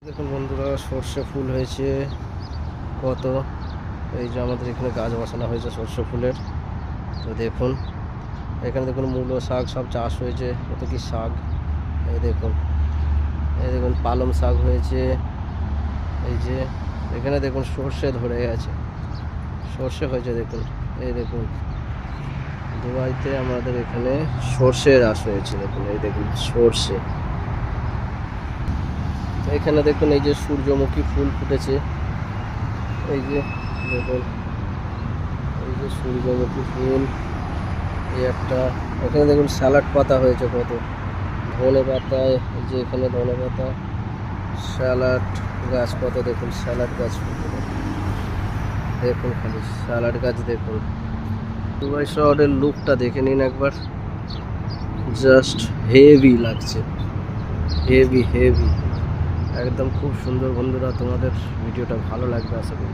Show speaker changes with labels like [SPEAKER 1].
[SPEAKER 1] দেখুন বন্ধুরা, সর্ষে ফুল হয়েছে কত। এই যে আমাদের এখানে গাছ বসানো হয়েছে সর্ষে ফুলের। তো দেখুন এখানে দেখুন মূলো শাক সব চাষ হয়েছে। কত কি শাক, এই দেখুন। এই দেখুন পালং শাক হয়েছে। এই যে এখানে দেখুন সর্ষে ধরে গেছে, সর্ষে হয়েছে দেখুন। এই দেখুন দুবাইতে আমাদের এখানে সর্ষে চাষ হয়েছে দেখুন। এই দেখুন সর্ষে। এখানে দেখুন এই যে সূর্যমুখী ফুল ফুটেছে। এই যে দেখুন, এই যে সূর্যমুখী ফুল। এই একটা এখানে দেখুন স্যালাড পাতা হয়েছে কত, ধনে পাতায়। এই যে এখানে ধনে পাতা, স্যালাড গাছ কত দেখুন, স্যালাড গাছ দেখুন, খালি স্যালাড গাছ দেখুন। দুবাই শহরের লুকটা দেখে নিন একবার, জাস্ট হেভি লাগছে, হেভি হেভি একদম খুব সুন্দর। বন্ধুরা তোমাদের ভিডিওটা ভালো লাগবে আশা করি।